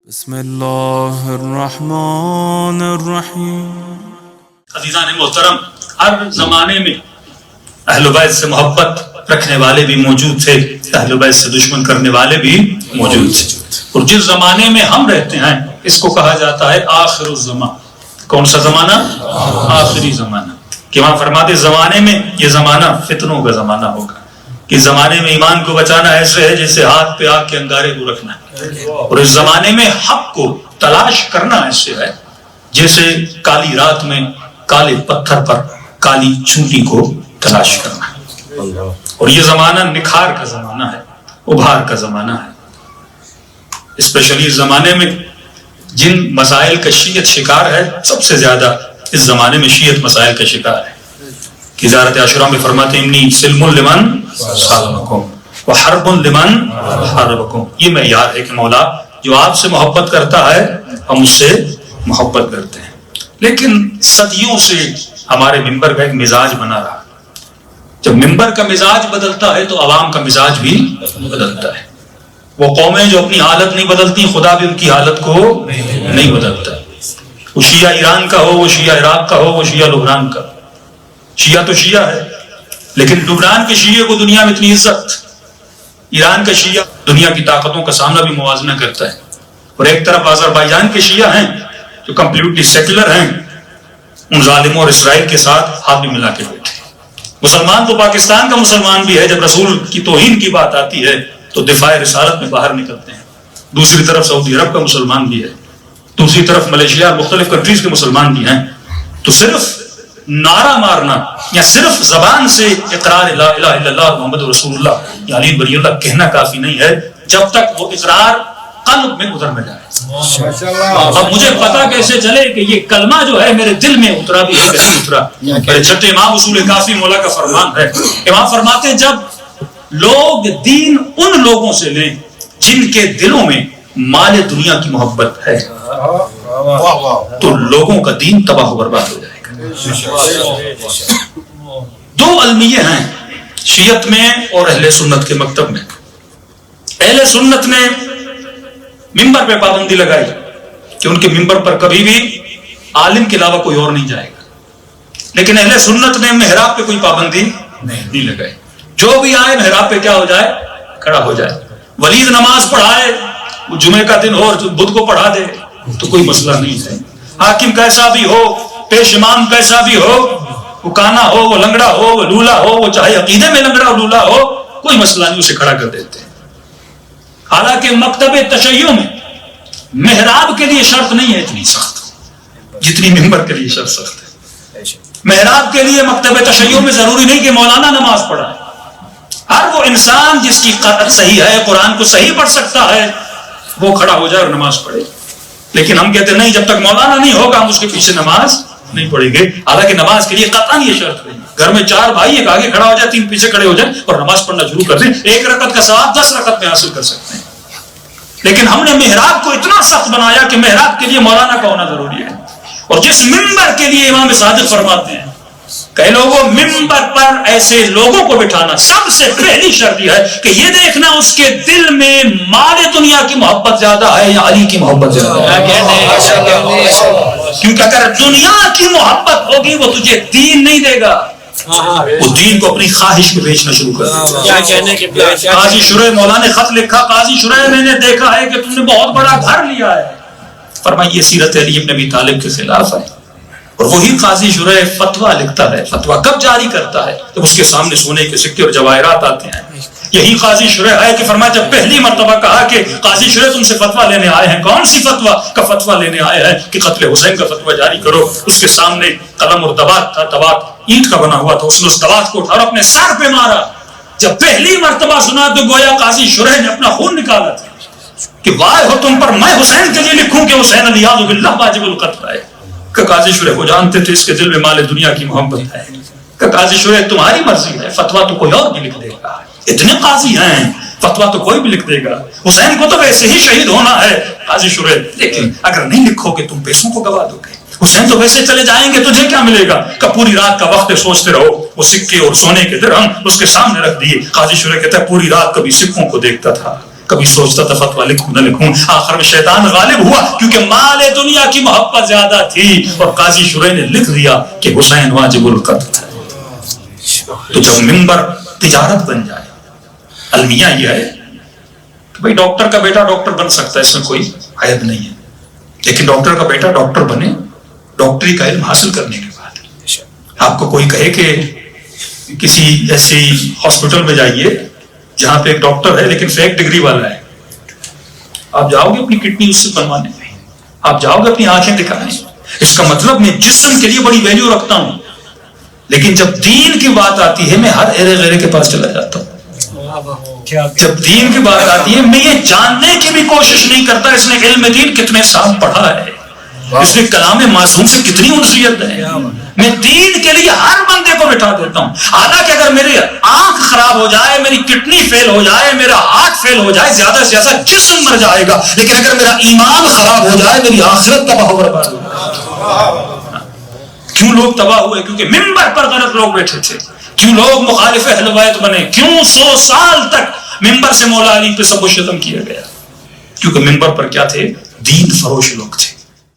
بسم اللہ الرحمن الرحیم۔ عزیزان محترم، ہر زمانے میں اہل بیت سے محبت رکھنے والے بھی موجود تھے، اہل بیت سے دشمن کرنے والے بھی موجود تھے، اور جس زمانے میں ہم رہتے ہیں اس کو کہا جاتا ہے آخر الزمان۔ کون سا زمانہ؟ آخری زمانہ۔ کہ وہاں فرماتے زمانے میں یہ زمانہ فتنوں کا زمانہ ہوگا، کہ زمانے میں ایمان کو بچانا ایسے ہے جیسے ہاتھ پہ آگ کے انگارے کو رکھنا ہے، اور اس زمانے میں حق کو تلاش کرنا ایسے ہے جیسے کالی رات میں کالے پتھر پر کالی چونٹی کو تلاش کرنا ہے۔ اور یہ زمانہ نکھار کا زمانہ ہے، ابھار کا زمانہ ہے۔ اسپیشلی اس زمانے میں جن مسائل کا شیعت شکار ہے، سب سے زیادہ اس زمانے میں شیعت مسائل کا شکار ہے۔ کہ زیارت عاشورہ میں فرماتے ہیں انی سلم لمن سالمکم وحرب لمن حاربکم۔ یہ معیار ہے کہ مولا جو آپ سے محبت کرتا ہے ہم اس سے محبت کرتے ہیں۔ لیکن صدیوں سے ہمارے ممبر کا ایک مزاج بنا رہا، جب ممبر کا مزاج بدلتا ہے تو عوام کا مزاج بھی بدلتا ہے۔ وہ قومیں جو اپنی حالت نہیں بدلتی، خدا بھی ان کی حالت کو نہیں بدلتا۔ وہ شیعہ ایران کا ہو، وہ شیعہ عراق کا ہو، وہ شیعہ لبنان کا، شیعہ تو شیعہ ہے، لیکن لبنان کے شیعہ کو دنیا میں اتنی عزت، ایران کا شیعہ دنیا کی طاقتوں کا سامنا بھی موازنہ کرتا ہے، اور ایک طرف آذربائیجان کے شیعہ ہیں جو کمپلیٹلی سیکولر ہیں، ان ظالموں اور اسرائیل کے ساتھ ہاتھ بھی ملا کے بیٹھے۔ مسلمان تو پاکستان کا مسلمان بھی ہے، جب رسول کی توہین کی بات آتی ہے تو دفاع رسالت میں باہر نکلتے ہیں۔ دوسری طرف سعودی عرب کا مسلمان بھی ہے، دوسری طرف ملیشیا اور مختلف کنٹریز کے مسلمان بھی ہیں۔ تو صرف نعرہ مارنا یا صرف زبان سے اقرار لا الہ الا اللہ محمد رسول اللہ یا علی ولی اللہ کہنا کافی نہیں ہے، جب تک وہ اقرار قلب میں اتر نہ جائے۔ اب مجھے پتا کیسے چلے کہ یہ کلمہ جو ہے میرے دل میں اترا بھی ہے کہ نہیں اترا؟ میرے چھٹے امام اصول کافی مولا کا فرمان ہے، امام فرماتے ہیں جب لوگ دین ان لوگوں سے لیں جن کے دلوں میں مال دنیا کی محبت ہے تو لوگوں کا دین تباہ و برباد ہو جائے گا۔ دو المیے ہیں شیعت میں اور اہل سنت کے مکتب میں۔ اہل سنت نے ممبر پہ پابندی لگائی کہ ان کے ممبر پر کبھی بھی عالم کے علاوہ کوئی اور نہیں جائے گا، لیکن اہل سنت نے محراب پہ کوئی پابندی نہیں لگائی، جو بھی آئے محراب پہ کیا ہو جائے؟ کھڑا ہو جائے۔ ولید نماز پڑھائے، وہ جمعے کا دن ہو اور بدھ کو پڑھا دے تو کوئی مسئلہ نہیں ہے۔ حاکم کیسا بھی ہو، پیش امام کیسا بھی ہو، وہ کانا ہو، وہ لنگڑا ہو، وہ لولا ہو، وہ چاہے عقیدے میں لنگڑا اور لولا ہو، کوئی مسئلہ نہیں، اسے کھڑا کر دیتے ہیں۔ حالانکہ مکتب تشیع میں محراب کے لیے شرط نہیں ہے اتنی سخت جتنی ممبر کے لیے شرط سخت ہے۔ محراب کے لیے مکتب تشیع میں ضروری نہیں کہ مولانا نماز پڑھائے، ہر وہ انسان جس کی قرأت صحیح ہے، قرآن کو صحیح پڑھ سکتا ہے، وہ کھڑا ہو جائے اور نماز پڑھے۔ لیکن ہم کہتے ہیں نہیں، جب تک مولانا نہیں ہوگا ہم اس کے پیچھے نماز نہیں پڑھیں گے۔ حالانکہ نماز کے لیے قطعاً یہ شرط نہیں، گھر میں 4 بھائی، ایک آگے کھڑا ہو جائے، 3 پیچھے کھڑے ہو جائیں اور نماز پڑھنا شروع کر دیں، 1 رکعت کا ثواب 10 رکعت میں حاصل کر سکتے ہیں۔ لیکن ہم نے محراب کو اتنا سخت بنایا کہ محراب کے لیے مولانا کا ہونا ضروری ہے۔ اور جس ممبر کے لیے امام صادق فرماتے ہیں کہ لوگوں ممبر پر ایسے لوگوں کو بٹھانا، سب سے پہلی شرط یہ ہے کہ یہ دیکھنا اس کے دل میں مال دنیا کی محبت زیادہ ہے یا علی کی محبت زیادہ ہے۔ کیونکہ اگر دنیا کی محبت ہوگی وہ تجھے دین نہیں دے گا، وہ دین کو اپنی خواہش میں بیچنا شروع کر دے گا۔ قاضی شرح مولا نے خط لکھا، قاضی شرح میں نے دیکھا ہے کہ تم نے بہت بڑا گھر لیا ہے، فرمایا یہ سیرت علی ابن ابی طالب کے خلاف ہے۔ اور وہی قاضی شرح فتویٰ لکھتا ہے، فتویٰ کب جاری کرتا ہے؟ جب اس کے سامنے سونے کے سکے اور جواہرات آتے ہیں۔ یہی قاضی شرح ہے کہ فرمایا جب پہلی مرتبہ کہا کہ قاضی شرح تم سے فتویٰ لینے آئے ہیں، کون سی فتویٰ کا فتویٰ لینے آئے ہیں؟ کہ قتل حسین کا فتویٰ جاری کرو۔ اس کے سامنے قلم اور دوات تھا، دوات اینٹ کا بنا ہوا تھا، اس نے اس دوات کو اٹھا اور اپنے سر پہ مارا۔ جب پہلی مرتبہ سنا تو گویا قاضی شرح نے اپنا خون نکالا تھا کہ وائے ہو تم پر، میں حسین کے لیے لکھوں کہ حسین علیہ باللہ واجب القتل ہے۔ کہ قاضی شرح کو جانتے تھے اس کے دل میں مال دنیا کی محبت ہے۔ کہ قاضی شرح تمہاری مرضی ہے، فتویٰ تو کوئی اور بھی لکھ دے گا، اتنے قاضی ہیں، فتویٰ تو کوئی بھی لکھ دے گا، حسین کو تو ویسے ہی شہید ہونا ہے۔ قاضی شرح لیکن اگر نہیں لکھو گے تم پیسوں کو گوا دو گے، حسین تو ویسے چلے جائیں گے، تجھے کیا ملے گا؟ کہ پوری رات کا وقت سوچتے رہو۔ وہ سکے اور سونے کے درہم اس کے سامنے رکھ دیے۔ قاضی شرح کہتا ہے پوری رات کبھی سکوں کو دیکھتا تھا، کبھی سوچتا تھا فتویٰ لکھوں نہ لکھوں، آخر میں شیطان غالب ہوا کیونکہ مال دنیا کی محبت زیادہ تھی، اور قاضی شرح نے لکھ دیا کہ حسین واجب القتل ہے۔ تو جب ممبر تجارت بن جائے، المیہ یہ ہے کہ بھئی ڈاکٹر کا بیٹا ڈاکٹر بن سکتا ہے، اس میں کوئی عیب نہیں ہے، لیکن ڈاکٹر کا بیٹا ڈاکٹر بنے ڈاکٹری کا علم حاصل کرنے کے بعد۔ آپ کو کوئی کہے کہ کسی ایسی ہاسپٹل میں جائیے جہاں پہ ایک ڈاکٹر ہے لیکن فیک ڈگری والا ہے، آپ جاؤ گے اپنی کڈنی اس سے بنوانے، آپ جاؤ گے اپنی آنکھیں دکھانے؟ اس کا مطلب میں جسم کے لیے بڑی ویلیو رکھتا ہوں، لیکن جب دین کی بات آتی ہے میں ہر ایرے غیرے کے پاس چلا جاتا ہوں۔ جب دین کی بات آتی ہے میں یہ جاننے کی بھی کوشش نہیں کرتا اس نے علم دین کتنے سال پڑھا ہے، اس نے کلام معصوم سے کتنی انسیت ہے، میں دین کے لیے ہر بندے کو بٹھا دیتا ہوں۔ حالانکہ اگر میری آنکھ خراب ہو جائے، میری کڈنی فیل ہو جائے، میرا ہارٹ فیل ہو جائے، زیادہ سے زیادہ جسم مر جائے گا، لیکن اگر میرا ایمان خراب ہو جائے میری آخرت تباہ و برباد ہو جائے۔ کیوں لوگ تباہ ہوئے؟ کیونکہ ممبر پر غلط لوگ بیٹھے تھے۔ کیوں لوگ مخالف اہل بیت بنے؟ کیوں 100 سال تک ممبر سے مولا علی پہ سب و شتم کیا گیا؟ کیونکہ ممبر پر کیا تھے؟ دین فروش لوگ تھے۔